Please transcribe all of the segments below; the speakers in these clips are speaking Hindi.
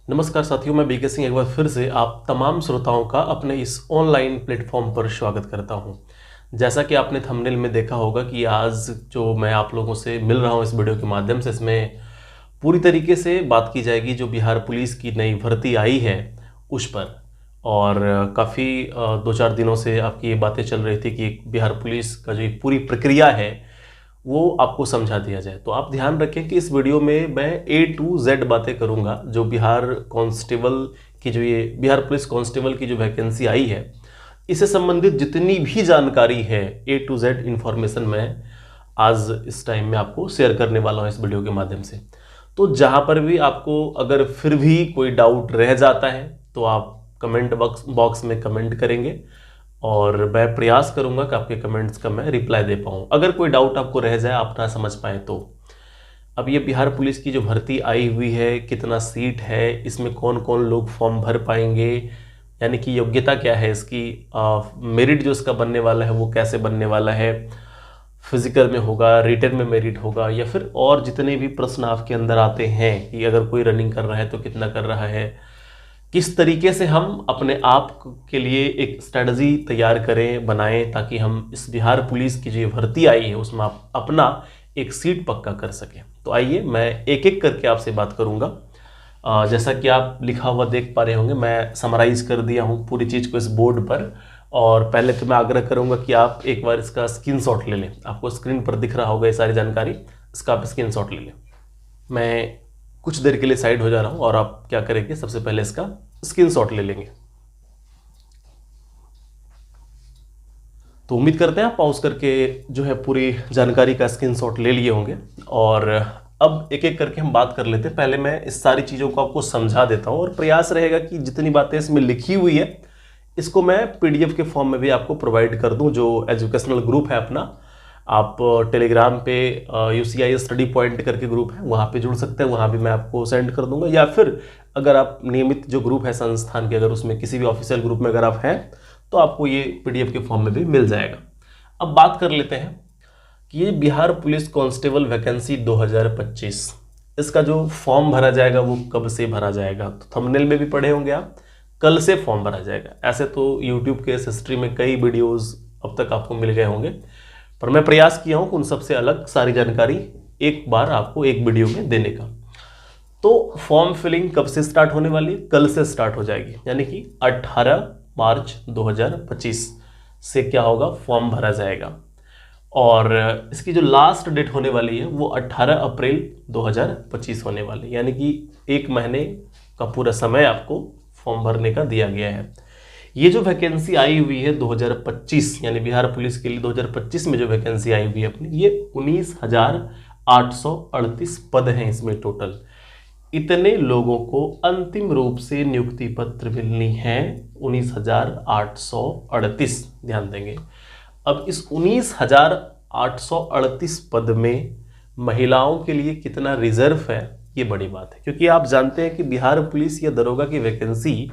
नमस्कार साथियों, मैं बीके सिंह एक बार फिर से आप तमाम श्रोताओं का अपने इस ऑनलाइन प्लेटफॉर्म पर स्वागत करता हूं। जैसा कि आपने थंबनेल में देखा होगा कि आज जो मैं आप लोगों से मिल रहा हूं इस वीडियो के माध्यम से, इसमें पूरी तरीके से बात की जाएगी जो बिहार पुलिस की नई भर्ती आई है उस पर। और काफ़ी 2-4 दिनों से आपकी ये बातें चल रही थी कि बिहार पुलिस का जो एक पूरी प्रक्रिया है वो आपको समझा दिया जाए। तो आप ध्यान रखें कि इस वीडियो में मैं A to Z बातें करूंगा। जो बिहार कांस्टेबल की जो ये बिहार पुलिस कांस्टेबल की जो वैकेंसी आई है, इससे संबंधित जितनी भी जानकारी है A to Z इन्फॉर्मेशन मैं आज इस टाइम में आपको शेयर करने वाला हूँ इस वीडियो के माध्यम से। तो जहाँ पर भी आपको अगर फिर भी कोई डाउट रह जाता है तो आप कमेंट बॉक्स में कमेंट करेंगे और मैं प्रयास करूंगा कि आपके कमेंट्स का मैं रिप्लाई दे पाऊँ। अगर कोई डाउट आपको रह जाए, आप ना समझ पाए तो अब ये बिहार पुलिस की जो भर्ती आई हुई है, कितना सीट है, इसमें कौन कौन लोग फॉर्म भर पाएंगे, यानी कि योग्यता क्या है इसकी, मेरिट जो इसका बनने वाला है वो कैसे बनने वाला है, फिजिकल में होगा, रिटन में मेरिट होगा, या फिर और जितने भी प्रश्न आपके अंदर आते हैं कि अगर कोई रनिंग कर रहा है तो कितना कर रहा है, किस तरीके से हम अपने आप के लिए एक स्ट्रेटजी तैयार करें, बनाएं, ताकि हम इस बिहार पुलिस की जो भर्ती आई है उसमें आप अपना एक सीट पक्का कर सकें। तो आइए मैं एक एक करके आपसे बात करूंगा। जैसा कि आप लिखा हुआ देख पा रहे होंगे, मैं समराइज कर दिया हूं पूरी चीज़ को इस बोर्ड पर। और पहले तो मैं आग्रह करूंगा कि आप एक बार इसका स्क्रीनशॉट ले लें। आपको स्क्रीन पर दिख रहा होगा ये सारी जानकारी, इसका आप स्क्रीनशॉट ले लें। मैं कुछ देर के लिए साइड हो जा रहा हूं और आप क्या करेंगे, सबसे पहले इसका स्क्रीनशॉट ले लेंगे। तो उम्मीद करते हैं आप पॉज करके जो है पूरी जानकारी का स्क्रीनशॉट ले लिए होंगे। और अब एक एक करके हम बात कर लेते हैं। पहले मैं इस सारी चीज़ों को आपको समझा देता हूं और प्रयास रहेगा कि जितनी बातें इसमें लिखी हुई है इसको मैं PDF के फॉर्म में भी आपको प्रोवाइड कर दूं। जो एजुकेशनल ग्रुप है अपना, आप टेलीग्राम पे UCI स्टडी पॉइंट करके ग्रुप है, वहाँ पे जुड़ सकते हैं, वहाँ भी मैं आपको सेंड कर दूंगा। या फिर अगर आप नियमित जो ग्रुप है संस्थान के, अगर उसमें किसी भी ऑफिशियल ग्रुप में अगर आप हैं तो आपको ये PDF के फॉर्म में भी मिल जाएगा। अब बात कर लेते हैं कि ये बिहार पुलिस कांस्टेबल वैकेंसी 2025, इसका जो फॉर्म भरा जाएगा वो कब से भरा जाएगा, तो थंबनेल में भी पढ़े होंगे आप, कल से फॉर्म भरा जाएगा। ऐसे तो यूट्यूब के इस हिस्ट्री में कई वीडियोज़ अब तक आपको मिल गए होंगे, पर मैं प्रयास किया हूं कि उन सबसे अलग सारी जानकारी एक बार आपको एक वीडियो में देने का। तो फॉर्म फिलिंग कब से स्टार्ट होने वाली है? कल से स्टार्ट हो जाएगी, यानी कि 18 मार्च 2025 से क्या होगा, फॉर्म भरा जाएगा। और इसकी जो लास्ट डेट होने वाली है वो 18 अप्रैल 2025 होने वाली है, यानी कि 1 महीने का पूरा समय आपको फॉर्म भरने का दिया गया है। ये जो वैकेंसी आई हुई है 2025, यानी बिहार पुलिस के लिए 2025 में जो वैकेंसी आई हुई है अपनी, ये 19,838 पद हैं इसमें टोटल। इतने लोगों को अंतिम रूप से नियुक्ति पत्र मिलनी है, 19,838, ध्यान देंगे। अब इस 19,838 पद में महिलाओं के लिए कितना रिजर्व है, ये बड़ी बात है, क्योंकि आप जानते हैं कि बिहार पुलिस या दरोगा की वैकेंसी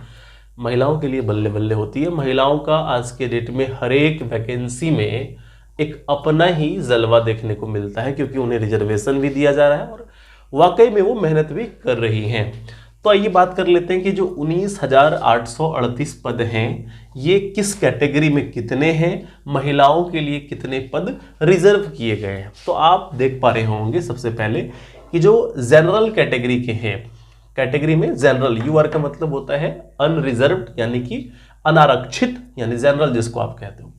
महिलाओं के लिए बल्ले बल्ले होती है। महिलाओं का आज के डेट में हर एक वैकेंसी में एक अपना ही जलवा देखने को मिलता है, क्योंकि उन्हें रिजर्वेशन भी दिया जा रहा है और वाकई में वो मेहनत भी कर रही हैं। तो आइए बात कर लेते हैं कि जो 19,838 पद हैं ये किस कैटेगरी में कितने हैं, महिलाओं के लिए कितने पद रिजर्व किए गए हैं। तो आप देख पा रहे होंगे सबसे पहले कि जो जनरल कैटेगरी के हैं, कैटेगरी में जनरल, UR का मतलब होता है अनरिजर्व्ड, यानी कि अनारक्षित, यानी जनरल जिसको आप कहते हो।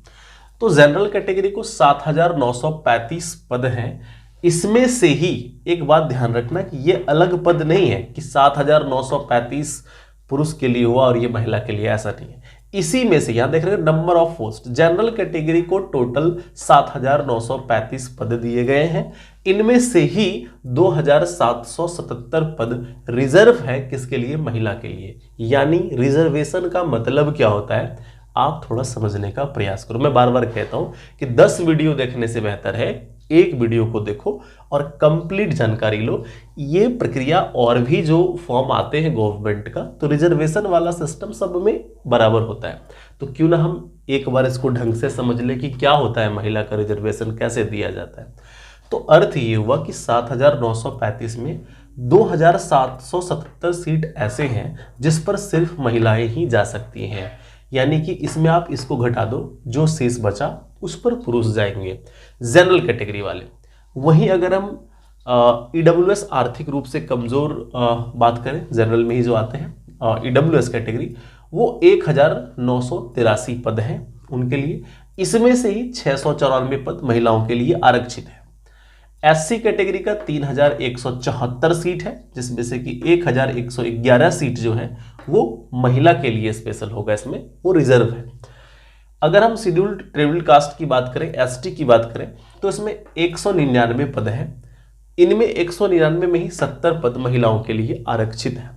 तो जनरल कैटेगरी को 7,935 पद हैं। इसमें से ही एक बात ध्यान रखना कि ये अलग पद नहीं है कि 7,935 पुरुष के लिए हुआ और ये महिला के लिए, ऐसा नहीं है। इसी में से यहां देख रहे हैं number of post, general category को टोटल 7,935 पद दिए गए हैं। इनमें से ही 2,777 पद रिजर्व है, किसके लिए, महिला के लिए। यानी रिजर्वेशन का मतलब क्या होता है, आप थोड़ा समझने का प्रयास करो। मैं बार बार कहता हूं कि 10 वीडियो देखने से बेहतर है एक वीडियो को देखो और कंप्लीट जानकारी लो। ये प्रक्रिया और भी जो फॉर्म आते हैं गवर्नमेंट का, तो रिजर्वेशन वाला सिस्टम सब में बराबर होता है। तो क्यों ना हम एक बार इसको ढंग से समझ ले कि क्या होता है महिला का रिजर्वेशन, कैसे दिया जाता है। तो अर्थ ये हुआ कि 7,935 में 2777 सीट ऐसे हैं जिस पर सिर्फ महिलाएं ही जा सकती हैं, यानी कि इसमें आप इसको घटा दो, जो शेष बचा उस पर पुरुष जाएंगे, जनरल कैटेगरी वाले। वहीं अगर हम ईडब्ल्यूएस आर्थिक रूप से कमजोर बात करें, जनरल में ही जो आते हैं ईडब्ल्यूएस कैटेगरी, वो 1983 पद हैं उनके लिए। इसमें से ही 694 पद महिलाओं के लिए आरक्षित है। एससी कैटेगरी का 3174 सीट है, जिसमें से कि 1111 सीट जो है वो महिला के लिए स्पेशल होगा, इसमें वो रिजर्व है। अगर हम शेड्यूल्ड ट्राइबल कास्ट की बात करें, एसटी की बात करें, तो इसमें 199 पद हैं। इनमें 199 में ही 70 पद महिलाओं के लिए आरक्षित है।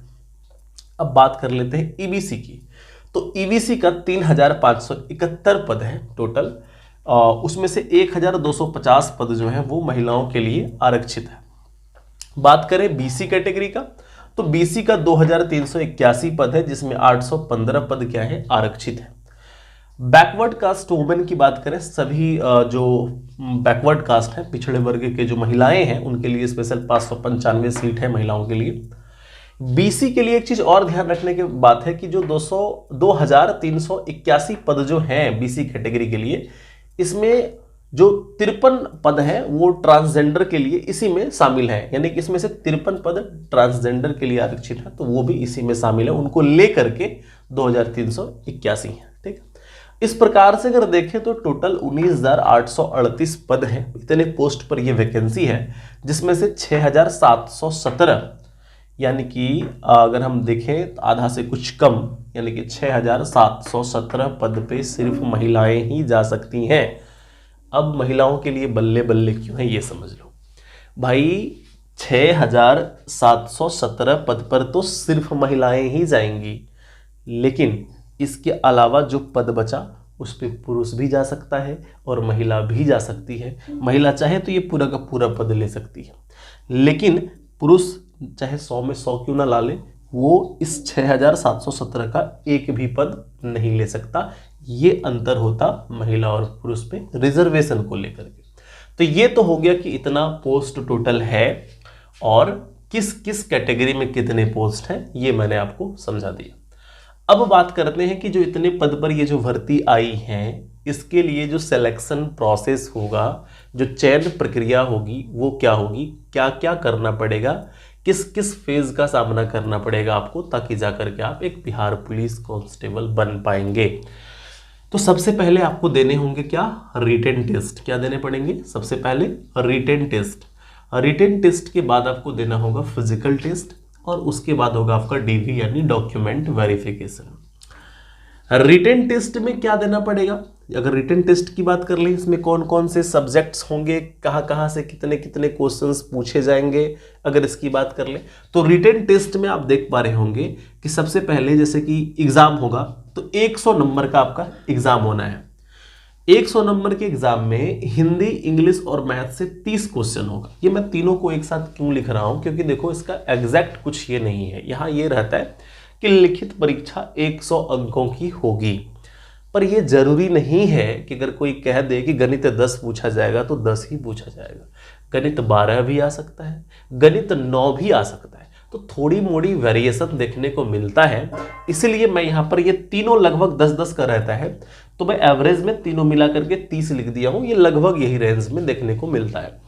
अब बात कर लेते हैं ईबीसी की। तो ईबीसी का 3571 पद है टोटल, उसमें से 1250 पद जो है वो महिलाओं के लिए आरक्षित है। बात करें बीसी कैटेगरी का, तो बीसी का 2381 पद है, जिसमें 815 पद क्या है, आरक्षित है। बैकवर्ड कास्ट वुमेन की बात करें, सभी जो बैकवर्ड कास्ट है, पिछड़े वर्ग के जो महिलाएं हैं, उनके लिए स्पेशल 595 सीट है महिलाओं के लिए। बीसी के लिए एक चीज और ध्यान रखने की बात है कि जो 2381 पद जो हैं बीसी कैटेगरी के लिए, इसमें जो 53 पद हैं वो ट्रांसजेंडर के लिए इसी में शामिल है, यानी कि इसमें से 53 पद ट्रांसजेंडर के लिए आरक्षित है, तो वो भी इसी में शामिल है, उनको लेकर के 2381 है। ठीक है, इस प्रकार से अगर देखें तो टोटल 19,838 पद हैं, इतने पोस्ट पर ये वैकेंसी है, जिसमें से 6,717 यानी कि अगर हम देखें तो आधा से कुछ कम, यानी कि 6,717 पद पे सिर्फ महिलाएं ही जा सकती हैं। अब महिलाओं के लिए बल्ले बल्ले क्यों है ये समझ लो भाई। 6,717 पद पर तो सिर्फ महिलाएं ही जाएंगी, लेकिन इसके अलावा जो पद बचा उस पर पुरुष भी जा सकता है और महिला भी जा सकती है। महिला चाहे तो ये पूरा का पूरा पद ले सकती है, लेकिन पुरुष चाहे 100 में 100 क्यों ना ला ले, वो इस 6,717 का एक भी पद नहीं ले सकता। ये अंतर होता महिला और पुरुष पे रिजर्वेशन को लेकर के। तो ये तो हो गया कि इतना पोस्ट टोटल है और किस किस कैटेगरी में कितने पोस्ट हैं, ये मैंने आपको समझा दिया। अब बात करते हैं कि जो इतने पद पर ये जो भर्ती आई है, इसके लिए जो सिलेक्शन प्रोसेस होगा, जो चयन प्रक्रिया होगी, वो क्या होगी, क्या क्या करना पड़ेगा, किस किस फेज का सामना करना पड़ेगा आपको, ताकि जाकर के आप एक बिहार पुलिस कांस्टेबल बन पाएंगे। तो सबसे पहले आपको देने होंगे क्या, रिटन टेस्ट। क्या देने पड़ेंगे, सबसे पहले रिटन टेस्ट। रिटन टेस्ट के बाद आपको देना होगा फिजिकल टेस्ट, और उसके बाद होगा आपका डीवी यानी डॉक्यूमेंट वेरिफिकेशन। रिटन टेस्ट में क्या देना पड़ेगा, अगर रिटन टेस्ट की बात कर लें, इसमें कौन कौन से सब्जेक्ट्स होंगे, कहाँ कहाँ से कितने कितने क्वेश्चंस पूछे जाएंगे, अगर इसकी बात कर लें तो रिटन टेस्ट में आप देख पा रहे होंगे कि सबसे पहले जैसे कि एग्जाम होगा तो 100 नंबर का आपका एग्जाम होना है। 100 नंबर के एग्जाम में हिंदी, इंग्लिश और मैथ से 30 क्वेश्चन होगा। ये मैं तीनों को एक साथ क्यों लिख रहा हूं, क्योंकि देखो इसका एग्जैक्ट कुछ ये नहीं है। यहाँ ये रहता है कि लिखित परीक्षा 100 अंकों की होगी, पर यह जरूरी नहीं है कि अगर कोई कह दे कि गणित 10 पूछा जाएगा तो 10 ही पूछा जाएगा। गणित 12 भी आ सकता है, गणित 9 भी आ सकता है, तो थोड़ी मोड़ी वेरिएशन देखने को मिलता है। इसलिए मैं यहाँ पर ये तीनों लगभग 10-10 का रहता है, तो मैं एवरेज में तीनों मिला करके 30 लिख दिया हूँ। ये लगभग यही रेंज में देखने को मिलता है।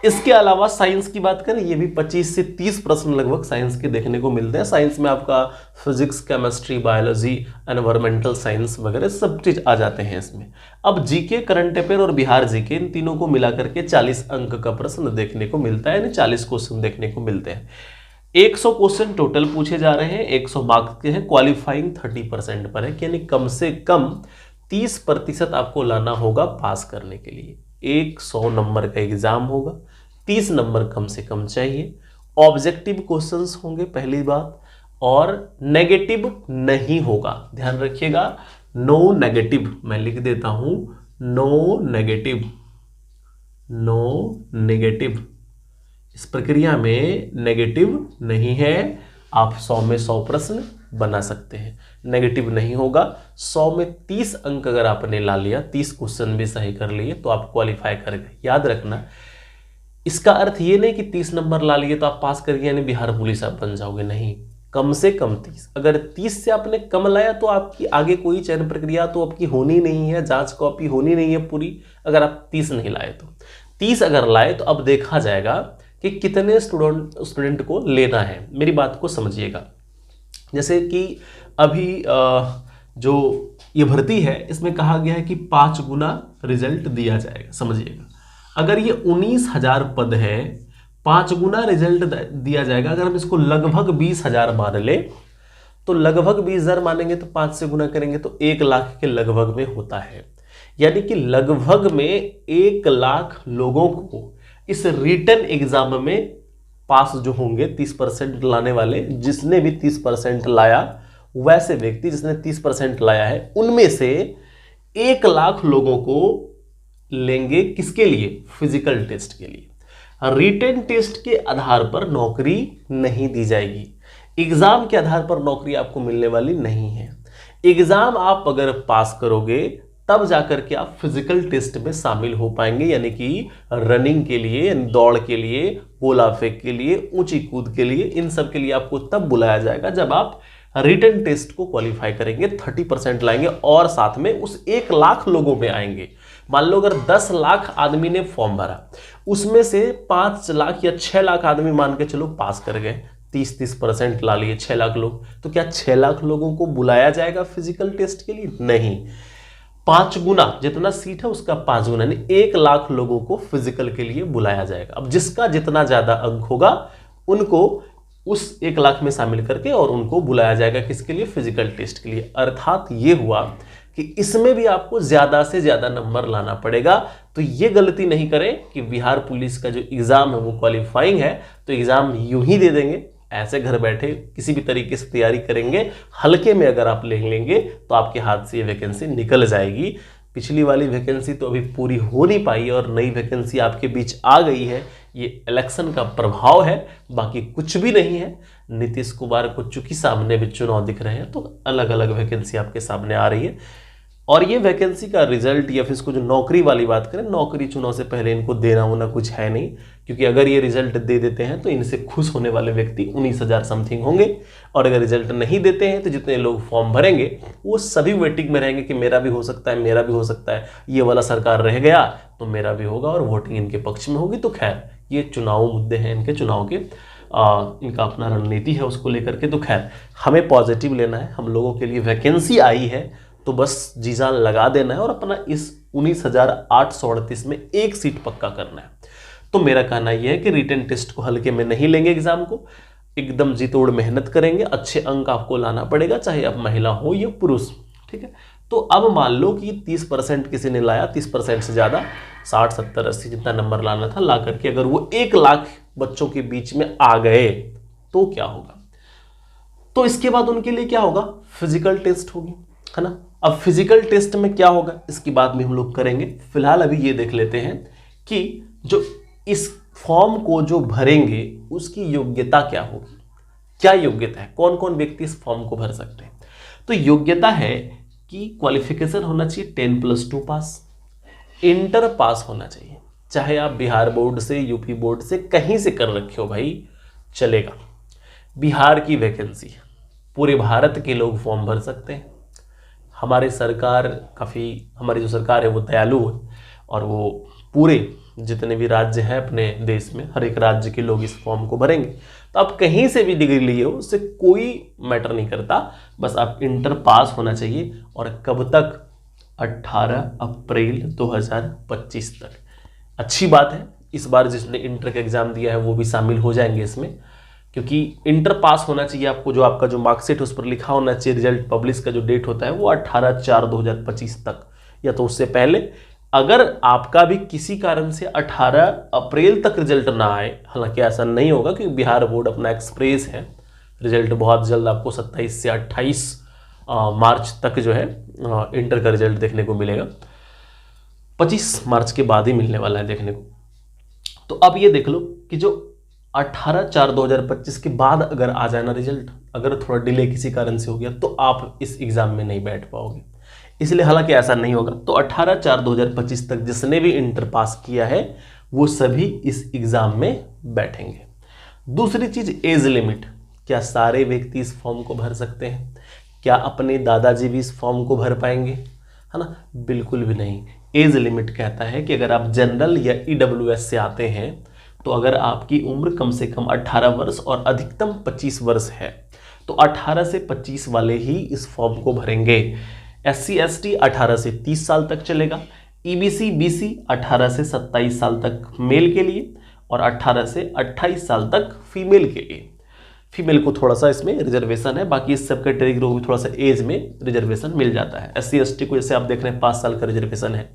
इसके अलावा साइंस की बात करें, ये भी 25 से 30 प्रश्न लगभग साइंस के देखने को मिलते हैं। साइंस में आपका physics, chemistry, biology, environmental science वगैरह सब चीज आ जाते हैं इसमें। अब जीके, करंट अफेयर और बिहार जीके, इन तीनों को मिला करके 40 अंक का प्रश्न देखने को मिलता है, यानी 40 क्वेश्चन देखने को मिलते हैं। 100 क्वेश्चन टोटल पूछे जा रहे हैं, 100 मार्क्स के हैं, क्वालिफाइंग 30% पर है, यानी कम से कम 30% आपको लाना होगा पास करने के लिए। 100 नंबर का एग्जाम होगा, 30 नंबर कम से कम चाहिए। ऑब्जेक्टिव क्वेश्चंस होंगे पहली बात, और नेगेटिव नहीं होगा, ध्यान रखिएगा। नो नेगेटिव, मैं लिख देता हूं, नो नेगेटिव, नो नेगेटिव। इस प्रक्रिया में नेगेटिव नहीं है। आप 100 में 100 प्रश्न बना सकते हैं, नेगेटिव नहीं होगा। 100 में 30 अंक अगर आपने ला लिया, 30 क्वेश्चन भी सही कर लिए, तो आप क्वालिफाई कर गए। याद रखना, इसका अर्थ ये नहीं कि 30 नंबर ला लिए तो आप पास कर गए यानी बिहार पुलिस आप बन जाओगे, नहीं, कम से कम 30। अगर 30 से आपने कम लाया तो आपकी आगे कोई चयन प्रक्रिया तो आपकी होनी नहीं है, जांच कॉपी होनी नहीं है पूरी, अगर आप 30 नहीं लाए तो। 30 अगर लाए तो अब देखा जाएगा कि कितने स्टूडेंट को लेना है। मेरी बात को समझिएगा, जैसे कि अभी जो ये भर्ती है इसमें कहा गया है कि 5 गुना रिजल्ट दिया जाएगा। समझिएगा, अगर ये 19,000 पद है, 5 गुना रिजल्ट दिया जाएगा। अगर हम इसको लगभग 20,000 मान ले तो लगभग 20,000 मानेंगे तो 5 से गुना करेंगे तो 1 लाख के लगभग में होता है। यानी कि लगभग में 1 लाख लोगों को इस रिटन एग्जाम में पास जो होंगे, 30% लाने वाले, जिसने भी 30% लाया, वैसे व्यक्ति जिसने 30% लाया है, उनमें से 1 लाख लोगों को लेंगे। किसके लिए? फिजिकल टेस्ट के लिए। रिटन टेस्ट के आधार पर नौकरी नहीं दी जाएगी, एग्जाम के आधार पर नौकरी आपको मिलने वाली नहीं है। एग्जाम आप अगर पास करोगे तब जाकर के आप फिजिकल टेस्ट में शामिल हो पाएंगे, यानी कि रनिंग के लिए, दौड़ के लिए, गोला फेंक के लिए, ऊंची कूद के लिए, इन सब के लिए आपको तब बुलाया जाएगा जब आप रिटन टेस्ट को क्वालिफाई करेंगे, 30% लाएंगे और साथ में उस 1 लाख लोगों में आएंगे। मान लो अगर 10 लाख आदमी ने फॉर्म भरा, उसमें से 5 लाख या 6 लाख आदमी मान के चलो पास कर गए, 30% ला लिए 6 लाख लोग, तो क्या 6 लाख लोगों को बुलाया जाएगा फिजिकल टेस्ट के लिए? नहीं, 5 गुना जितना सीट है उसका 5 गुना, यानी 1 लाख लोगों को फिजिकल के लिए बुलाया जाएगा। अब जिसका जितना ज्यादा अंक होगा उनको उस 1 लाख में शामिल करके और उनको बुलाया जाएगा किसके लिए? फिजिकल टेस्ट के लिए। अर्थात ये हुआ कि इसमें भी आपको ज्यादा से ज्यादा नंबर लाना पड़ेगा। तो ये गलती नहीं करें कि बिहार पुलिस का जो एग्जाम है वो क्वालिफाइंग है तो एग्जाम यूं ही दे देंगे, ऐसे घर बैठे किसी भी तरीके से तैयारी करेंगे, हल्के में अगर आप ले लेंगे तो आपके हाथ से ये वैकेंसी निकल जाएगी। पिछली वाली वैकेंसी तो अभी पूरी हो नहीं पाई और नई वैकेंसी आपके बीच आ गई है, ये इलेक्शन का प्रभाव है, बाकी कुछ भी नहीं है। नीतीश कुमार को चूंकि सामने भी चुनाव दिख रहे हैं तो अलग अलग वैकेंसी आपके सामने आ रही है। और ये वैकेंसी का रिजल्ट या फिर इसको जो नौकरी वाली बात करें, नौकरी चुनाव से पहले इनको देना होना कुछ है नहीं, क्योंकि अगर ये रिजल्ट दे देते हैं तो इनसे खुश होने वाले व्यक्ति 19,000 समथिंग होंगे, और अगर रिजल्ट नहीं देते हैं तो जितने लोग फॉर्म भरेंगे वो सभी वेटिंग में रहेंगे कि मेरा भी हो सकता है, मेरा भी हो सकता है, ये वाला सरकार रह गया तो मेरा भी होगा, और वोटिंग इनके पक्ष में होगी। तो खैर ये चुनाव मुद्दे हैं इनके, चुनाव के इनका अपना रणनीति है उसको लेकर के। तो खैर हमें पॉजिटिव लेना है, हम लोगों के लिए वैकेंसी आई है तो बस जी जान लगा देना है और अपना इस 19,838 में 1 सीट पक्का करना है। तो मेरा कहना यह है कि रिटन टेस्ट को हल्के में नहीं लेंगे, एग्जाम को एकदम जी तोड़ मेहनत करेंगे, अच्छे अंक आपको लाना पड़ेगा, चाहे आप महिला हो या पुरुष, ठीक है। तो अब मान लो कि 30% किसी ने लाया, 30% से ज़्यादा 60, 70, 80 जितना नंबर लाना था ला करके अगर वो 1 लाख बच्चों के बीच में आ गए तो क्या होगा? तो इसके बाद उनके लिए क्या होगा? फिजिकल टेस्ट होगी, है ना। अब फिजिकल टेस्ट में क्या होगा इसकी बात में हम लोग करेंगे। फिलहाल अभी ये देख लेते हैं कि जो इस फॉर्म को जो भरेंगे उसकी योग्यता क्या होगी, क्या योग्यता है, कौन कौन व्यक्ति इस फॉर्म को भर सकते हैं। तो योग्यता है कि क्वालिफिकेशन होना चाहिए 10+2 पास, इंटर पास होना चाहिए, चाहे आप बिहार बोर्ड से, यूपी बोर्ड से, कहीं से कर रखे हो भाई चलेगा। बिहार की वैकेंसी, पूरे भारत के लोग फॉर्म भर सकते हैं। हमारी सरकार हमारी जो सरकार है वो दयालु है और वो पूरे जितने भी राज्य हैं अपने देश में, हर एक राज्य के लोग इस फॉर्म को भरेंगे। तो आप कहीं से भी डिग्री लिए हो उससे कोई मैटर नहीं करता, बस आप इंटर पास होना चाहिए। और कब तक? 18 अप्रैल 2025 तक। अच्छी बात है, इस बार जिसने इंटर का एग्जाम दिया है वो भी शामिल हो जाएंगे इसमें, क्योंकि इंटर पास होना चाहिए आपको। जो आपका जो मार्कशीट उस पर लिखा होना चाहिए, रिजल्ट पब्लिश का जो डेट होता है वो 18/4/2025 तक या तो उससे पहले। अगर आपका भी किसी कारण से 18 अप्रैल तक रिजल्ट ना आए, हालांकि ऐसा नहीं होगा क्योंकि बिहार बोर्ड अपना एक्सप्रेस है, रिजल्ट बहुत जल्द आपको 27 से 28 मार्च तक जो है इंटर का रिजल्ट देखने को मिलेगा, 25 मार्च के बाद ही मिलने वाला है देखने को। तो अब ये देख लो कि जो 18/4/2025 के बाद अगर आ जाए ना रिजल्ट, अगर थोड़ा डिले किसी कारण से हो गया तो आप इस एग्जाम में नहीं बैठ पाओगे। इसलिए हालांकि ऐसा नहीं होगा, तो 18/4/2025 तक जिसने भी इंटर पास किया है वो सभी इस एग्जाम में बैठेंगे। दूसरी चीज एज लिमिट, क्या सारे व्यक्ति इस फॉर्म को भर सकते हैं? क्या अपने दादाजी भी इस फॉर्म को भर पाएंगे? है ना, बिल्कुल भी नहीं। एज लिमिट कहता है कि अगर आप जनरल या ईडब्ल्यूएस से आते हैं तो अगर आपकी उम्र कम से कम 18 वर्ष और अधिकतम 25 वर्ष है तो 18 से 25 वाले ही इस फॉर्म को भरेंगे। SC ST 18 से 30 साल तक चलेगा। EBC BC 18 से 27 साल तक मेल के लिए और 18 से 28 साल तक फीमेल के लिए। फीमेल को थोड़ा सा इसमें रिजर्वेशन है, बाकी इस सब कैटेगरी को भी थोड़ा सा एज में रिजर्वेशन मिल जाता है। SC ST को जैसे आप देख रहे हैं 5 साल का रिजर्वेशन है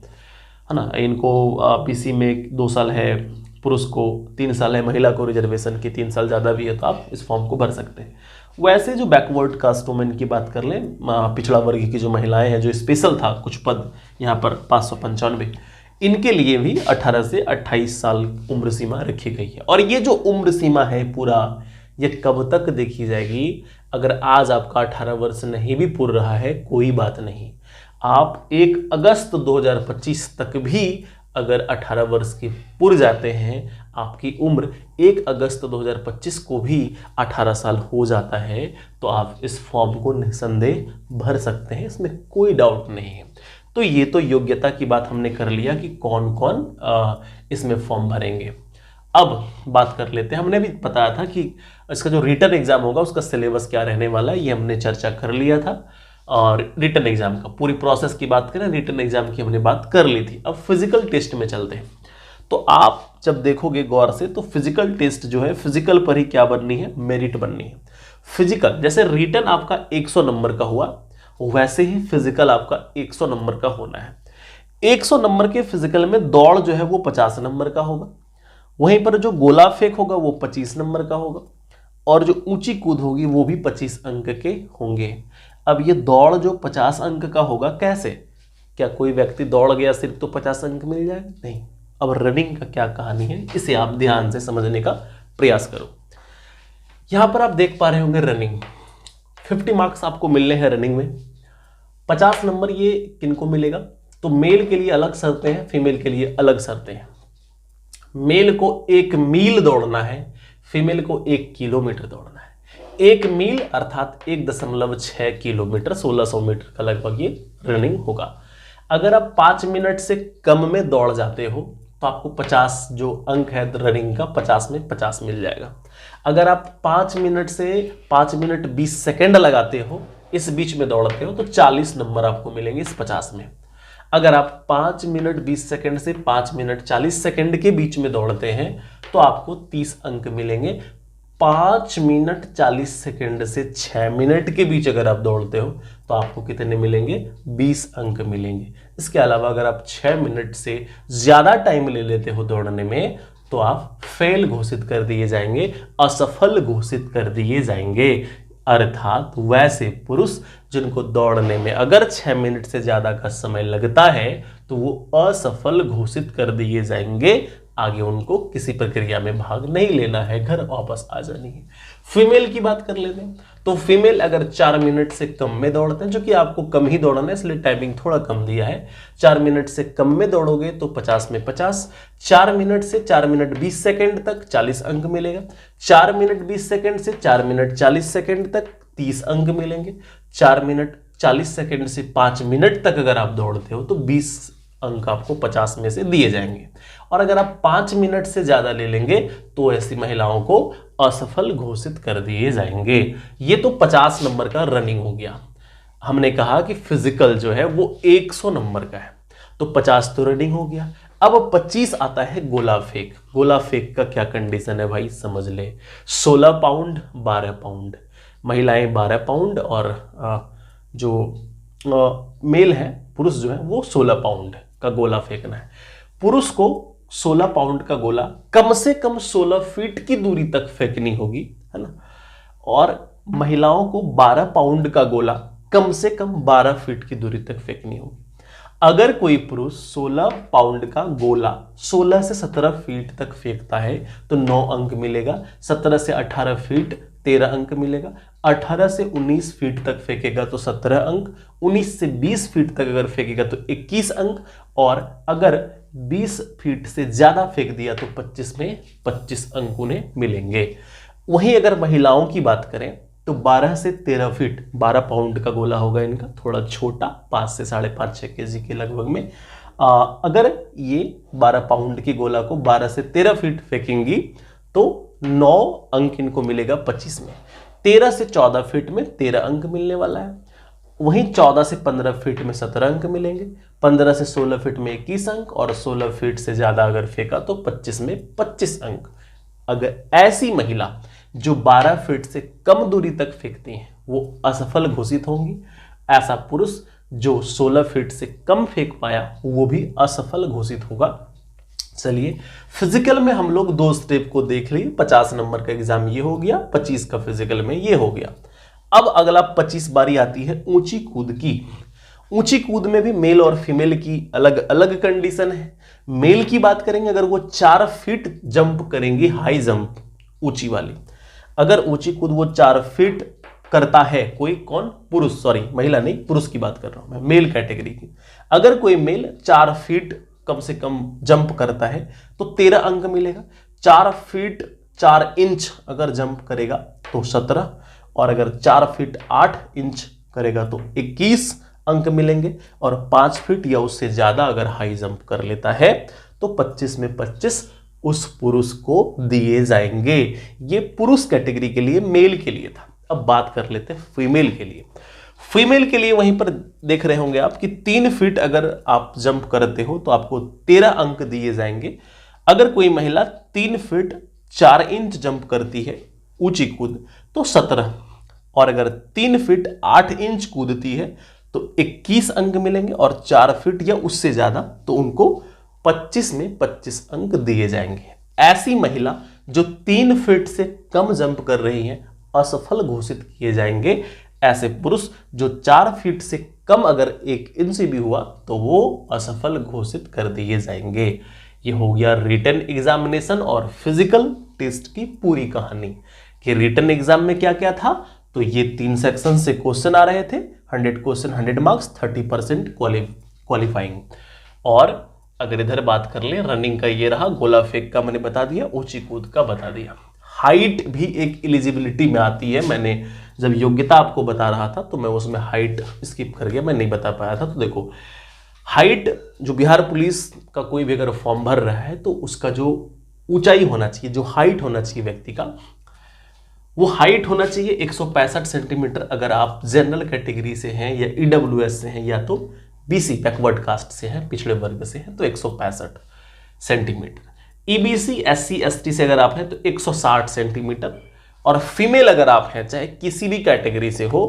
ना, इनको PC में 2 साल है, पुरुष को 3 साल है, महिला को रिजर्वेशन की 3 साल ज़्यादा भी है तो आप इस फॉर्म को भर सकते हैं। वैसे जो बैकवर्ड कास्ट वुमेन की बात कर लें, पिछड़ा वर्ग की जो महिलाएं हैं, जो स्पेशल था कुछ पद यहाँ पर 595, इनके लिए भी 18 से 28 साल उम्र सीमा रखी गई है। और ये जो उम्र सीमा है पूरा, ये कब तक देखी जाएगी? अगर आज आपका 18 वर्ष नहीं भी पूरा रहा है कोई बात नहीं, आप 1 अगस्त 2025 तक भी अगर 18 वर्ष के पूरे जाते हैं, आपकी उम्र 1 अगस्त 2025 को भी 18 साल हो जाता है तो आप इस फॉर्म को निस्संदेह भर सकते हैं, इसमें कोई डाउट नहीं है। तो ये तो योग्यता की बात हमने कर लिया कि कौन कौन इसमें फॉर्म भरेंगे। अब बात कर लेते हैं, हमने भी बताया था कि इसका जो रिटन एग्जाम होगा उसका सिलेबस क्या रहने वाला है, ये हमने चर्चा कर लिया था। और रिटन एग्जाम का पूरी प्रोसेस की बात करें, रिटन एग्जाम की हमने बात कर ली थी। अब फिजिकल टेस्ट में चलते हैं। तो आप जब देखोगे गौर से तो फिजिकल टेस्ट जो है, फिजिकल पर ही क्या बननी है? मेरिट बननी है। फिजिकल जैसे रिटन आपका 100 नंबर का हुआ, वैसे ही फिजिकल आपका 100 नंबर का होना है। 100 नंबर के फिजिकल में दौड़ जो है वो 50 नंबर का होगा, वहीं पर जो गोला फेंक होगा वो 25 नंबर का होगा, और जो ऊंची कूद होगी वो भी 25 अंक के होंगे। अब ये दौड़ जो 50 अंक का होगा, कैसे? क्या कोई व्यक्ति दौड़ गया सिर्फ तो 50 अंक मिल जाएगा? नहीं। अब रनिंग का क्या कहानी है, इसे आप ध्यान से समझने का प्रयास करो। यहां पर आप देख पा रहे होंगे रनिंग 50 मार्क्स आपको मिलने हैं रनिंग में। 50 नंबर ये किनको मिलेगा? तो मेल के लिए अलग शर्तें हैं, फीमेल के लिए अलग शर्तें हैं। मेल को 1 मील दौड़ना है, फीमेल को 1 किलोमीटर दौड़ना है। 1 मील अर्थात 1.6 किलोमीटर, 1600 मीटर का लगभग ये रनिंग होगा। अगर आप 5 मिनट से कम में दौड़ जाते हो तो आपको 50 जो अंक है रनिंग का, 50 में 50 मिल जाएगा। अगर आप 5 मिनट से 5 मिनट 20 सेकेंड लगाते हो, इस बीच में दौड़ते हो, तो 40 नंबर आपको मिलेंगे इस 50 में। अगर आप 5 मिनट 20 सेकेंड से 5 मिनट 40 सेकेंड के बीच में दौड़ते हैं तो आपको 30 अंक मिलेंगे। 5 मिनट 40 सेकेंड से 6 मिनट के बीच अगर आप दौड़ते हो तो आपको कितने मिलेंगे? 20 अंक मिलेंगे। इसके अलावा अगर आप 6 मिनट से ज़्यादा टाइम ले लेते हो दौड़ने में तो आप फेल घोषित कर दिए जाएंगे, असफल घोषित कर दिए जाएंगे। अर्थात वैसे पुरुष जिनको दौड़ने में अगर 6 मिनट से ज़्यादा का समय लगता है तो वो असफल घोषित कर दिए जाएंगे। आगे उनको किसी प्रक्रिया में भाग नहीं लेना है, घर वापस आ जानी है। फीमेल की बात कर लेते हैं। तो फीमेल अगर 4 मिनट से कम में दौड़ते हैं, जो कि आपको कम ही दौड़ना है इसलिए टाइमिंग थोड़ा कम दिया है, 4 मिनट से कम में दौड़ोगे तो 50 में 50, 4 मिनट से 4 मिनट 20 सेकेंड तक 40 अंक मिलेगा, 4 मिनट 20 सेकेंड से 4 मिनट 40 सेकेंड तक 30 अंक मिलेंगे, 4 मिनट 40 सेकेंड से 5 मिनट तक अगर आप दौड़ते हो तो 20 अंक आपको 50 में से दिए जाएंगे। और अगर आप 5 मिनट से ज्यादा ले लेंगे तो ऐसी महिलाओं को असफल घोषित कर दिए जाएंगे। ये तो 50 नंबर का रनिंग हो गया। हमने कहा कि फिजिकल जो है वो 100 नंबर का है, तो 50 तो रनिंग हो गया। अब 25 आता है गोला फेंक। गोला फेंक का क्या कंडीशन है भाई, समझ ले। 16 पाउंड 12 पाउंड, महिलाएं 12 पाउंड और जो मेल है पुरुष जो है वो 16 पाउंड का गोला फेंकना है। पुरुष को 16 पाउंड का गोला कम से कम 16 फीट की दूरी तक फेंकनी होगी, है ना। और महिलाओं को 12 पाउंड का गोला कम से कम 12 फीट की दूरी तक फेंकनी होगी। अगर कोई पुरुष 16 पाउंड का गोला 16 से 17 फीट तक फेंकता है तो 9 अंक मिलेगा, 17 से 18 फीट 13 अंक मिलेगा। 18 से 19 फीट तक फेंकेगा तो 17 अंक। 19 से 20 फीट तक अगर फेंकेगा तो 21 अंक। और अगर 20 फीट से ज्यादा फेंक दिया तो 25 में 25 अंक उन्हें मिलेंगे। वहीं अगर महिलाओं की बात करें तो 12 से 13 फीट, 12 पाउंड का गोला होगा इनका, थोड़ा छोटा, 5 से 5.5-6 केजी के लगभग में। अगर ये 12 पाउंड की गोला को 12 से 13 फीट फेंकेंगी तो 9 अंक इनको मिलेगा 25 में। 13 से 14 फीट में 13 अंक मिलने वाला है। वहीं 14 से 15 फीट में 17 अंक मिलेंगे। 15 से 16 फीट में 21 अंक। और 16 फीट से ज्यादा अगर फेंका तो 25 में 25 अंक। अगर ऐसी महिला जो 12 फीट से कम दूरी तक फेंकती हैं वो असफल घोषित होंगी। ऐसा पुरुष जो 16 फीट से कम फेंक पाया वो भी असफल घोषित होगा। चलिए, फिजिकल में हम लोग 2 स्टेप को देख लिए। 50 नंबर का एग्जाम ये हो गया, 25 का फिजिकल में ये हो गया। अब अगला 25 बारी आती है ऊंची कूद की। ऊंची कूद में भी मेल और फीमेल की अलग अलग कंडीशन है। मेल की बात करेंगे, अगर वो 4 फीट जंप करेंगे, हाई जंप ऊंची वाली, अगर ऊंची कूद वो 4 फीट करता है कोई, कौन, पुरुष, सॉरी महिला नहीं, पुरुष की बात कर रहा हूं मैं, मेल कैटेगरी की। अगर कोई मेल 4 फीट कम से कम जंप करता है तो 13 अंक मिलेगा। 4 फीट 4 इंच अगर जंप करेगा तो 17। और अगर 4 फीट 8 इंच करेगा तो 21 अंक मिलेंगे। और 5 फीट या उससे ज्यादा अगर हाई जंप कर लेता है तो 25 में 25 उस पुरुष को दिए जाएंगे। ये पुरुष कैटेगरी के लिए, मेल के लिए था। अब बात कर लेते हैं फीमेल के लिए। फीमेल के लिए वहीं पर देख रहे होंगे आप कि 3 फीट अगर आप जंप करते हो तो आपको 13 अंक दिए जाएंगे। अगर कोई महिला 3 फीट 4 इंच जंप करती है ऊंची कूद तो 17। और अगर 3 फीट 8 इंच कूदती है तो 21 अंक मिलेंगे। और 4 फीट या उससे ज्यादा तो उनको 25 में 25 अंक दिए जाएंगे। ऐसी महिला जो 3 फीट से कम जंप कर रही है असफल घोषित किए जाएंगे। ऐसे पुरुष जो 4 फीट से कम अगर 1 इंच भी हुआ तो वो असफल घोषित कर दिए जाएंगे। ये हो गया रिटन एग्जामिनेशन और फिजिकल टेस्ट की पूरी कहानी कि रिटन एग्जाम में क्या क्या था। तो ये 3 सेक्शन से क्वेश्चन आ रहे थे, 100 क्वेश्चन 100 मार्क्स, 30% क्वालिफाइंग। और अगर इधर बात कर ले, रनिंग का ये रहा, गोला फेंक का मैंने बता दिया, ऊंची कूद का बता दिया। हाइट भी एक एलिजिबिलिटी में आती है। मैंने जब योग्यता आपको बता रहा था तो मैं उसमें हाइट स्किप कर गया, मैं नहीं बता पाया था। तो देखो, हाइट जो बिहार पुलिस का कोई भी अगर फॉर्म भर रहा है तो उसका जो ऊंचाई होना चाहिए, जो हाइट होना चाहिए व्यक्ति का, वो हाइट होना चाहिए 165 सेंटीमीटर। अगर आप जनरल कैटेगरी से हैं या ईडब्ल्यूएस से हैं या तो बीसी बैकवर्ड कास्ट से हैं, पिछड़े वर्ग से हैं, तो 165 सेंटीमीटर। ईबीसी एससी एसटी से अगर आप हैं तो 160 सेंटीमीटर। और फीमेल अगर आप हैं चाहे किसी भी कैटेगरी से हो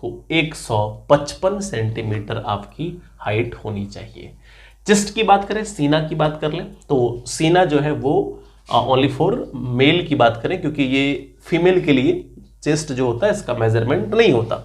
तो 155 सेंटीमीटर आपकी हाइट होनी चाहिए। चेस्ट की बात करें, सीना की बात कर लें तो सीना जो है वो ओनली फॉर मेल की बात करें, क्योंकि ये फीमेल के लिए चेस्ट जो होता है इसका मेजरमेंट नहीं होता।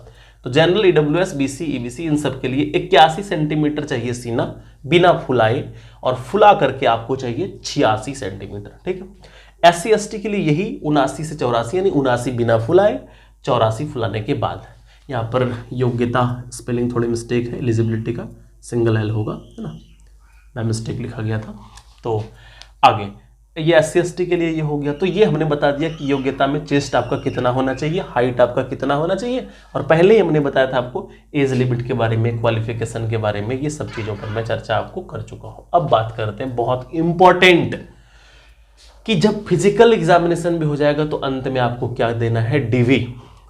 तो जनरल, ईडब्ल्यूएस, बीसी, ईबीसी इन सब के लिए 81 सेंटीमीटर चाहिए सीना बिना फुलाए, और फुला करके आपको चाहिए 86 सेंटीमीटर। ठीक है। एससी एसटी के लिए यही 79 से 84, यानी 79 बिना फुलाए, 84 फुलाने के बाद। यहाँ पर योग्यता स्पेलिंग थोड़ी मिस्टेक है, एलिजिबिलिटी का सिंगल एल होगा, है ना, मैं मिस्टेक लिखा गया था। तो आगे ये एससी एसटी के लिए ये हो गया। तो ये हमने बता दिया कि योग्यता में चेस्ट आपका कितना होना चाहिए, हाइट आपका कितना होना चाहिए, और पहले ही हमने बताया था आपको एज लिमिट के बारे में, क्वालिफिकेशन के बारे में, ये सब चीज़ों पर मैं चर्चा आपको कर चुका हूँ। अब बात करते हैं बहुत इंपॉर्टेंट कि जब फिजिकल एग्जामिनेशन भी हो जाएगा तो अंत में आपको क्या देना है, डीवी,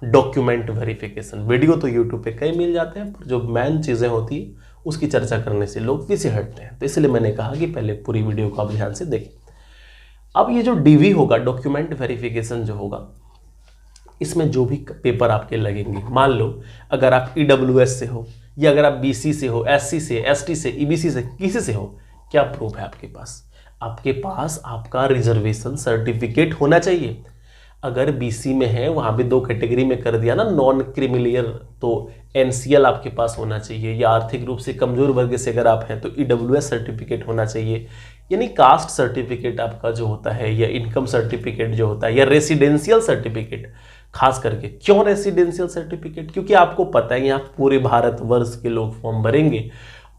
डॉक्यूमेंट वेरिफिकेशन। वीडियो तो यूट्यूब पे कई मिल जाते हैं, पर जो मेन चीज़ें होती है उसकी चर्चा करने से लोग पीछे हटते हैं। तो इसलिए मैंने कहा कि पहले पूरी वीडियो को आप ध्यान से देखें। अब ये जो डीवी होगा, डॉक्यूमेंट वेरिफिकेशन जो होगा, इसमें जो भी पेपर आपके लगेंगे, मान लो अगर आप ईडब्ल्यूएस से हो या अगर आप बीसी से हो, एससी से, एसटी से, ईबीसी से, किसी से हो, क्या प्रूफ है आपके पास? आपके पास आपका रिजर्वेशन सर्टिफिकेट होना चाहिए। अगर बीसी में है, वहां भी 2 कैटेगरी में कर दिया ना, नॉन क्रिमिलियर, तो एनसीएल आपके पास होना चाहिए, या आर्थिक रूप से कमजोर वर्ग से अगर आप हैं तो ईडब्ल्यूएस सर्टिफिकेट होना चाहिए, यानी कास्ट सर्टिफिकेट आपका जो होता है या इनकम सर्टिफिकेट जो होता है या रेसिडेंशियल सर्टिफिकेट, खास करके क्यों रेसिडेंशियल सर्टिफिकेट, क्योंकि आपको पता है यहाँ पूरे भारतवर्ष के लोग फॉर्म भरेंगे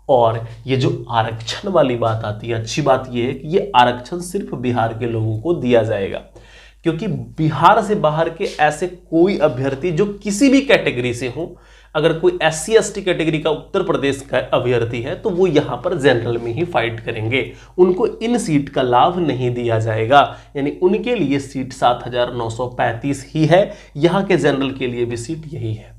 और ये जो आरक्षण वाली बात आती है, अच्छी बात ये है कि ये आरक्षण सिर्फ बिहार के लोगों को दिया जाएगा, क्योंकि बिहार से बाहर के ऐसे कोई अभ्यर्थी जो किसी भी कैटेगरी से हो, अगर कोई SC ST कैटेगरी का उत्तर प्रदेश का अभ्यर्थी है तो वो यहाँ पर जनरल में ही फाइट करेंगे, उनको इन सीट का लाभ नहीं दिया जाएगा, यानी उनके लिए सीट 7,935 ही है, यहाँ के जनरल के लिए भी सीट यही है।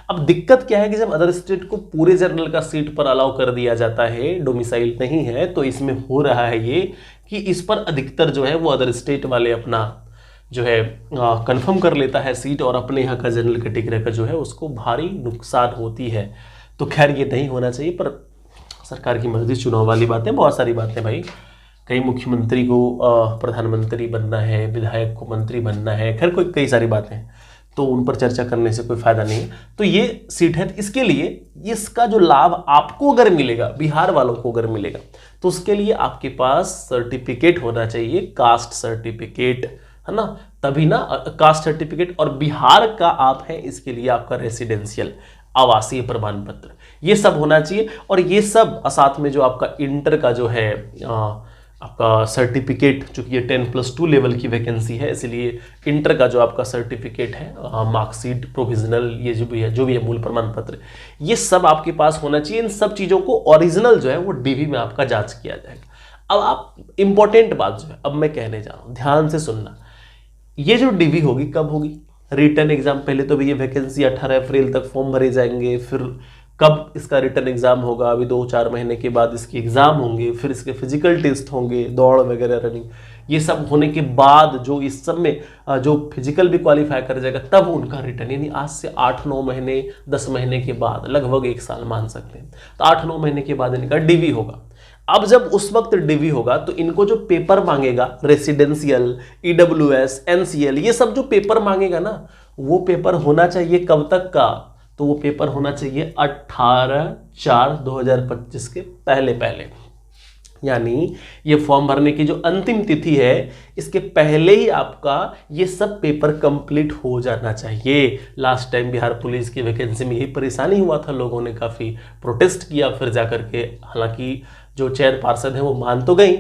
अब दिक्कत क्या है कि जब अदर स्टेट को पूरे जनरल का सीट पर अलाउ कर दिया जाता है, डोमिसाइल नहीं है, तो इसमें हो रहा है ये कि इस पर अधिकतर जो है वो अदर स्टेट वाले अपना जो है कंफर्म कर लेता है सीट और अपने यहाँ का जनरल कैटेगरी का जो है उसको भारी नुकसान होती है। तो खैर ये नहीं होना चाहिए, पर सरकार की मर्जी, चुनाव वाली बातें, बहुत सारी बातें भाई, कई मुख्यमंत्री को प्रधानमंत्री बनना है, विधायक को मंत्री बनना है, खैर कई सारी बातें हैं, तो उन पर चर्चा करने से कोई फायदा नहीं है। तो ये सीट है, इसके लिए इसका जो लाभ आपको अगर मिलेगा, बिहार वालों को अगर मिलेगा, तो उसके लिए आपके पास सर्टिफिकेट होना चाहिए, कास्ट सर्टिफिकेट, है ना, तभी ना, कास्ट सर्टिफिकेट, और बिहार का आप है, इसके लिए आपका रेसिडेंशियल आवासीय प्रमाण पत्र, ये सब होना चाहिए। और ये सब साथ में जो आपका इंटर का जो है आपका सर्टिफिकेट, चूंकि ये 10+2 लेवल की वैकेंसी है, इसलिए इंटर का जो आपका सर्टिफिकेट है, मार्कशीट, प्रोविजनल, ये जो भी है मूल प्रमाण पत्र, ये सब आपके पास होना चाहिए। इन सब चीज़ों को ओरिजिनल जो है वो DV में आपका जांच किया जाएगा। अब आप इंपॉर्टेंट बात जो है अब मैं कहने जा रहा हूँ, ध्यान से सुनना, ये जो DV होगी कब होगी? रिटर्न एग्जाम, पहले तो ये वैकेंसी 18 अप्रैल तक फॉर्म भरे जाएंगे, फिर कब इसका रिटर्न एग्जाम होगा, अभी 2-4 महीने के बाद इसके एग्जाम होंगे, फिर इसके फिजिकल टेस्ट होंगे, दौड़ वगैरह, रनिंग, ये सब होने के बाद जो इस सब में जो फिजिकल भी क्वालिफाई कर जाएगा तब उनका रिटर्न, यानी आज से 8-9 महीने 10 महीने के बाद, लगभग 1 साल मान सकते हैं, तो 8-9 महीने के बाद इनका DV होगा। अब जब उस वक्त DV होगा तो इनको जो पेपर मांगेगा, रेसिडेंशियल, EWS, NCL, ये सब जो पेपर मांगेगा ना, वो पेपर होना चाहिए कब तक का? तो वो पेपर होना चाहिए 18/4/2025 के पहले, यानी ये फॉर्म भरने की जो अंतिम तिथि है, इसके पहले ही आपका ये सब पेपर कंप्लीट हो जाना चाहिए। लास्ट टाइम बिहार पुलिस की वैकेंसी में यही परेशानी हुआ था, लोगों ने काफ़ी प्रोटेस्ट किया, फिर जाकर के, हालांकि जो चयन पार्षद हैं वो मान तो गई,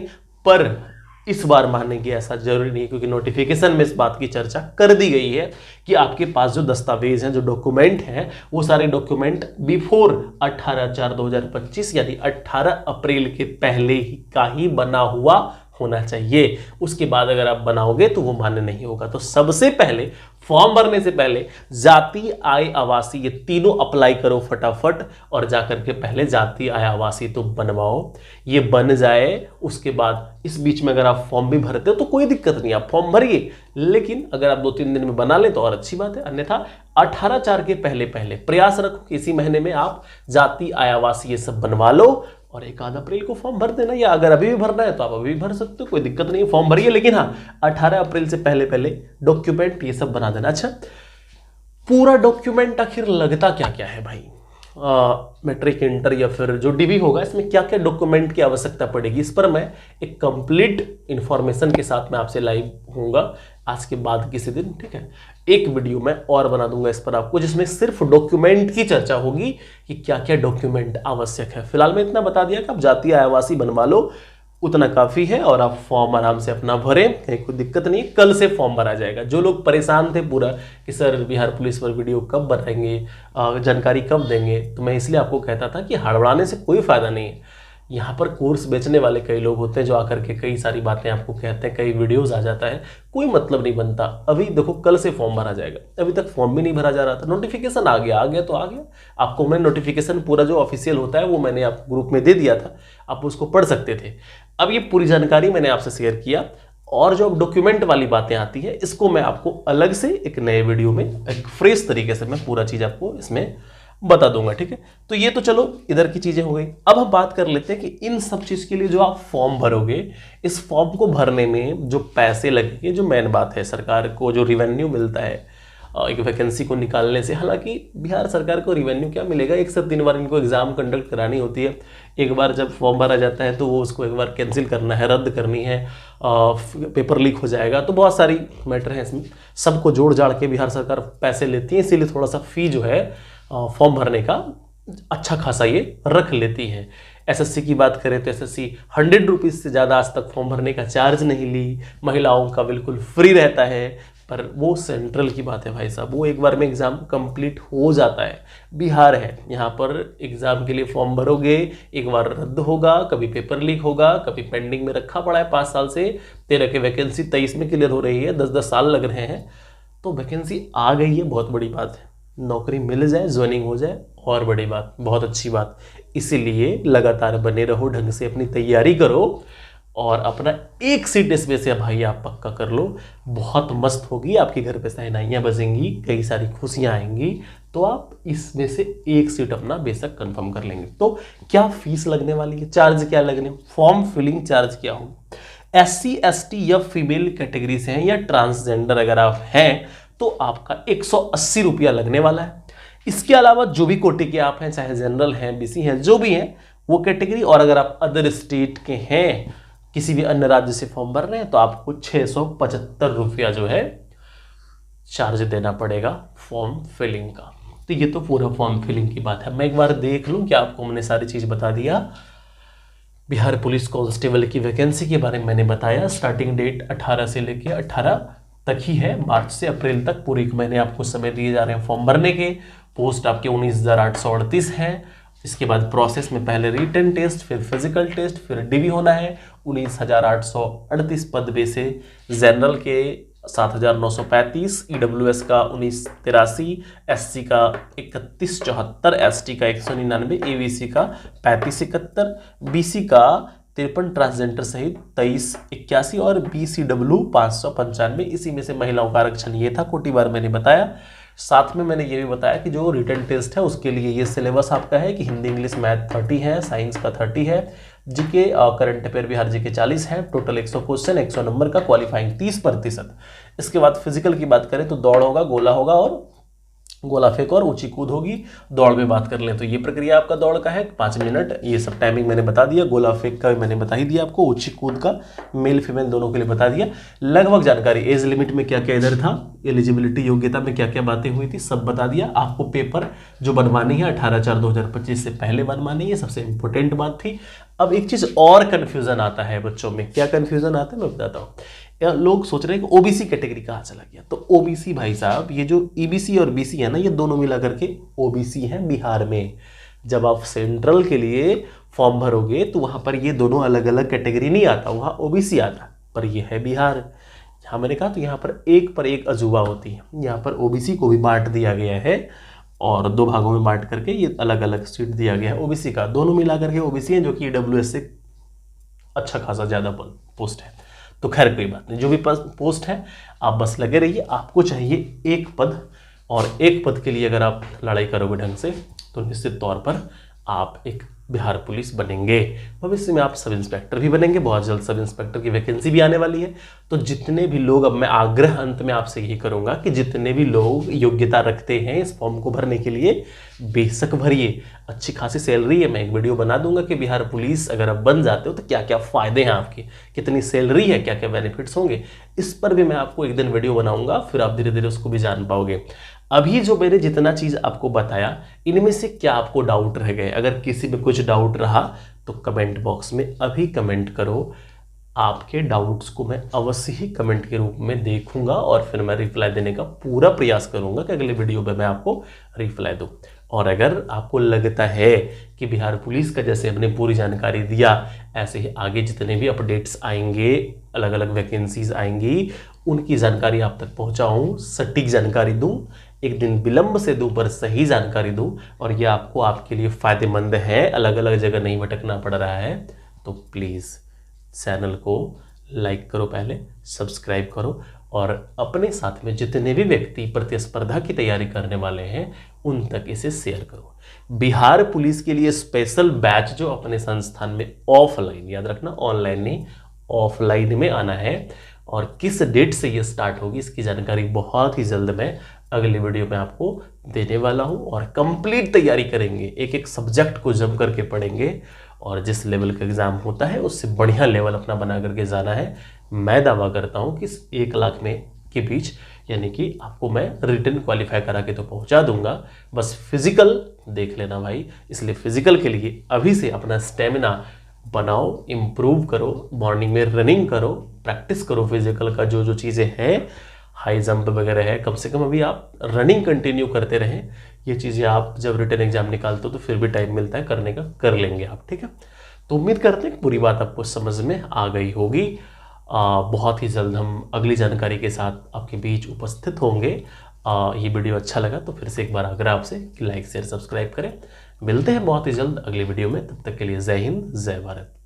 पर इस बार मानने की ऐसा जरूरी नहीं, क्योंकि नोटिफिकेशन में इस बात की चर्चा कर दी गई है कि आपके पास जो दस्तावेज हैं, जो डॉक्यूमेंट हैं, वो सारे डॉक्यूमेंट बिफोर 18/4/2025 यानी 18 अप्रैल के पहले ही का ही बना हुआ होना चाहिए। उसके बाद अगर आप बनाओगे तो वो मान्य नहीं होगा। तो सबसे पहले फॉर्म भरने से पहले जाति, आय, आवासीय, ये तीनों अप्लाई करो फटाफट, और जाकर के पहले जाति, आय, आवासीय तो बनवाओ, ये बन जाए। उसके बाद इस बीच में अगर आप फॉर्म भी भरते हो तो कोई दिक्कत नहीं, आप फॉर्म भरिए, लेकिन अगर आप 2-3 दिन में बना ले तो और अच्छी बात है, अन्यथा 18/4 के पहले प्रयास रखो कि इसी महीने में आप जाति, आय, आवासीय ये सब बनवा लो, और 1 अप्रैल को फॉर्म भर देना, या अगर अभी भी भरना है तो आप अभी भी भर सकते हो, कोई दिक्कत नहीं है, फॉर्म भरिए, लेकिन हाँ 18 अप्रैल से पहले डॉक्यूमेंट ये सब बना देना। अच्छा, पूरा डॉक्यूमेंट आखिर लगता क्या क्या है भाई? मैट्रिक, इंटर या फिर जो DV होगा, इसमें क्या क्या डॉक्यूमेंट की आवश्यकता पड़ेगी, इस पर मैं एक कंप्लीट इंफॉर्मेशन के साथ मैं आपसे लाइव होऊंगा आज के बाद किसी दिन, ठीक है। एक वीडियो मैं और बना दूंगा इस पर आपको, जिसमें सिर्फ डॉक्यूमेंट की चर्चा होगी कि क्या क्या डॉक्यूमेंट आवश्यक है। फिलहाल मैं इतना बता दिया कि आप जातीय आवासीय बनवा लो, उतना काफ़ी है, और आप फॉर्म आराम से अपना भरें, कहीं कोई दिक्कत नहीं। कल से फॉर्म भरा जाएगा। जो लोग परेशान थे पूरा कि सर बिहार पुलिस पर वीडियो कब बनाएंगे, जानकारी कब देंगे, तो मैं इसलिए आपको कहता था कि हड़बड़ाने से कोई फ़ायदा नहीं है। यहाँ पर कोर्स बेचने वाले कई लोग होते हैं जो आकर के कई सारी बातें आपको कहते हैं, कई वीडियोज़ आ जाता है, कोई मतलब नहीं बनता। अभी देखो कल से फॉर्म भरा जाएगा, अभी तक फॉर्म भी नहीं भरा जा रहा था, नोटिफिकेशन आ गया तो आ गया। आपको मैं नोटिफिकेशन पूरा जो ऑफिशियल होता है वो मैंने आपको ग्रुप में दे दिया था, आप उसको पढ़ सकते थे। अब ये पूरी जानकारी मैंने आपसे शेयर किया, और जो डॉक्यूमेंट वाली बातें आती है इसको मैं आपको अलग से एक नए वीडियो में एक फ्रेश तरीके से मैं पूरा चीज़ आपको इसमें बता दूंगा, ठीक है। तो ये तो चलो इधर की चीजें हो गई। अब हम बात कर लेते हैं कि इन सब चीज के लिए जो आप फॉर्म भरोगे, इस फॉर्म को भरने में जो पैसे लगेंगे, जो मेन बात है, सरकार को जो रिवेन्यू मिलता है एक वैकेंसी को निकालने से। हालांकि बिहार सरकार को रिवेन्यू क्या मिलेगा, एक से 3 बार इनको एग्जाम कंडक्ट करानी होती है। एक बार जब फॉर्म भरा जाता है तो वो उसको एक बार कैंसिल करना है, रद्द करनी है, पेपर लीक हो जाएगा, तो बहुत सारी मैटर है इसमें। सबको जोड़ जाड़ के बिहार सरकार पैसे लेती है, इसीलिए थोड़ा सा फी जो है फॉर्म भरने का अच्छा खासा ये रख लेती है। एसएससी की बात करें तो एसएससी 100 रुपीज़ से ज़्यादा आज तक फॉर्म भरने का चार्ज नहीं ली, महिलाओं का बिल्कुल फ्री रहता है। पर वो सेंट्रल की बात है भाई साहब, वो एक बार में एग्ज़ाम कंप्लीट हो जाता है। बिहार है, यहाँ पर एग्ज़ाम के लिए फॉर्म भरोगे, एक बार रद्द होगा, कभी पेपर लीक होगा, कभी पेंडिंग में रखा पड़ा है 5 साल से। 13 की वैकेंसी 23 में क्लियर हो रही है, 10-10 साल लग रहे हैं, तो वैकेंसी आ गई है, बहुत बड़ी बात है। नौकरी मिल जाए, ज्वाइनिंग हो जाए, और बड़ी बात, बहुत अच्छी बात। इसीलिए लगातार बने रहो, ढंग से अपनी तैयारी करो और अपना एक सीट इसमें से भाई आप पक्का कर लो। बहुत मस्त होगी, आपके घर पे शहनाइयाँ बजेंगी, कई सारी खुशियाँ आएंगी, तो आप इसमें से एक सीट अपना बेशक कंफर्म कर लेंगे। तो क्या फीस लगने वाली है, चार्ज क्या लगने, फॉर्म फिलिंग चार्ज क्या हो। SC ST या फीमेल कैटेगरी से हैं या ट्रांसजेंडर अगर आप हैं तो आपका 180 रुपया लगने वाला है। इसके अलावा जो भी कोटि के आप हैं, चाहे जनरल हैं, BC हैं, जो भी हैं वो कैटेगरी, और अगर आप अदर स्टेट के हैं, किसी भी अन्य राज्य से फॉर्म भर रहे हैं, तो आपको 675 रुपया जो है चार्ज देना पड़ेगा फॉर्म फिलिंग का। तो ये तो पूरा फॉर्म फिलिंग की बात है। मैं एक बार देख लूं कि आपको मैंने सारी चीज़ बता दिया। बिहार पुलिस कांस्टेबल की वैकेंसी के बारे में मैंने बताया। स्टार्टिंग डेट 18 से लेके 18 तक ही है, मार्च से अप्रैल तक पूरे 1 महीने आपको समय दिए जा रहे हैं फॉर्म भरने के। पोस्ट आपके 19,838 हैं। इसके बाद प्रोसेस में पहले रिटन टेस्ट, फिर फिजिकल टेस्ट, फिर डीवी होना है। 19,838 पद में से जनरल के 7,935, EWS का 1983, SC का 3174, ST का 199, ABC का 3571, BC का 53, ट्रांसजेंडर सहित 2381 और BCW 595। इसी में से महिलाओं का आरक्षण ये था, कोटि बार मैंने बताया। साथ में मैंने ये भी बताया कि जो रिटन टेस्ट है उसके लिए ये सिलेबस आपका है कि हिंदी इंग्लिश मैथ 30 है, साइंस का 30 है, GK current affair Bihar GK 40 है, टोटल 100 क्वेश्चन, 100 नंबर का, क्वालिफाइंग 30%। इसके बाद फिजिकल की बात करें तो दौड़ होगा, गोला होगा और गोला फेंक और ऊंची कूद होगी। दौड़ में बात कर लें तो ये प्रक्रिया आपका दौड़ का है 5 मिनट, ये सब टाइमिंग मैंने बता दिया। गोला फेंक का मैंने बता ही दिया आपको, ऊंची कूद का मेल फीमेल दोनों के लिए बता दिया। लगभग जानकारी, एज लिमिट में क्या क्या इधर था, एलिजिबिलिटी योग्यता में क्या क्या बातें हुई थी, सब बता दिया आपको। पेपर जो बनवानी है 18/4/2025 से पहले बनवानी है, सबसे इंपॉर्टेंट बात थी। अब एक चीज और कंफ्यूजन आता है बच्चों में, क्या कंफ्यूजन आता है मैं बताता हूँ। लोग सोच रहे हैं कि ओबीसी कैटेगरी कहाँ चला गया। तो ओबीसी भाई साहब, ये जो ईबीसी और बीसी है ना, ये दोनों मिला करके ओबीसी है बिहार में। जब आप सेंट्रल के लिए फॉर्म भरोगे तो वहां पर ये दोनों अलग अलग कैटेगरी नहीं आता, वहां ओबीसी आता, पर ये है बिहार। यहाँ मैंने कहा तो यहाँ पर एक अजूबा होती है। यहाँ पर ओबीसी को भी बांट दिया गया है और 2 भागों में बांट करके ये अलग अलग सीट दिया गया है ओबीसी का। दोनों मिला करके ओबीसी है, जो कि ईडब्ल्यूएस से अच्छा खासा ज़्यादा पोस्ट है। तो खैर कोई बात नहीं, जो भी पोस्ट है आप बस लगे रहिए। आपको चाहिए एक पद, और एक पद के लिए अगर आप लड़ाई करोगे ढंग से तो निश्चित तौर पर आप एक बिहार पुलिस बनेंगे। भविष्य में आप सब इंस्पेक्टर भी बनेंगे, बहुत जल्द सब इंस्पेक्टर की वैकेंसी भी आने वाली है। तो जितने भी लोग, अब मैं आग्रह अंत में आपसे यही करूंगा कि जितने भी लोग योग्यता रखते हैं इस फॉर्म को भरने के लिए, बेशक भरिए। अच्छी खासी सैलरी है, मैं एक वीडियो बना दूंगा कि बिहार पुलिस अगर आप बन जाते हो तो क्या क्या फायदे हैं आपके, कितनी सैलरी है, क्या क्या बेनिफिट्स होंगे। इस पर भी मैं आपको एक दिन वीडियो बनाऊंगा, फिर आप धीरे धीरे उसको भी जान पाओगे। अभी जो मैंने जितना चीज़ आपको बताया, इनमें से क्या आपको डाउट रह गए? अगर किसी में कुछ डाउट रहा तो कमेंट बॉक्स में अभी कमेंट करो। आपके डाउट्स को मैं अवश्य ही कमेंट के रूप में देखूंगा और फिर मैं रिप्लाई देने का पूरा प्रयास करूंगा कि अगले वीडियो में मैं आपको रिप्लाई दूं। और अगर आपको लगता है कि बिहार पुलिस का जैसे हमने पूरी जानकारी दिया, ऐसे ही आगे जितने भी अपडेट्स आएंगे, अलग अलग वैकेंसीज आएंगी, उनकी जानकारी आप तक पहुंचाऊं, सटीक जानकारी दूं, एक दिन विलंब से दूं पर सही जानकारी दूं, और ये आपको आपके लिए फ़ायदेमंद है, अलग अलग जगह नहीं भटकना पड़ रहा है, तो प्लीज़ चैनल को लाइक करो, पहले सब्सक्राइब करो, और अपने साथ में जितने भी व्यक्ति प्रतिस्पर्धा की तैयारी करने वाले हैं उन तक इसे शेयर करो। बिहार पुलिस के लिए स्पेशल बैच जो अपने संस्थान में ऑफलाइन, याद रखना ऑनलाइन नहीं, ऑफलाइन में आना है, और किस डेट से ये स्टार्ट होगी इसकी जानकारी बहुत ही जल्द मैं अगले वीडियो में आपको देने वाला हूँ। और कंप्लीट तैयारी करेंगे, एक एक सब्जेक्ट को जम करके पढ़ेंगे और जिस लेवल का एग्ज़ाम होता है उससे बढ़िया लेवल अपना बना करके जाना है। मैं दावा करता हूँ कि इस 1 लाख में के बीच यानी कि आपको मैं रिटन क्वालिफाई करा के तो पहुंचा दूंगा, बस फिजिकल देख लेना भाई। इसलिए फिजिकल के लिए अभी से अपना स्टेमिना बनाओ, इम्प्रूव करो, मॉर्निंग में रनिंग करो, प्रैक्टिस करो फिजिकल का जो जो चीज़ें हैं, हाई जंप वगैरह है, कम से कम अभी आप रनिंग कंटिन्यू करते रहें। ये चीज़ें आप जब रिटन एग्जाम निकालते हो तो फिर भी टाइम मिलता है करने का, कर लेंगे आप, ठीक है। तो उम्मीद करते हैं पूरी बात आपको समझ में आ गई होगी। बहुत ही जल्द हम अगली जानकारी के साथ आपके बीच उपस्थित होंगे। ये वीडियो अच्छा लगा तो फिर से एक बार आग्रह आपसे कि लाइक शेयर सब्सक्राइब करें। मिलते हैं बहुत ही जल्द अगली वीडियो में, तब तक के लिए जय हिंद जय भारत।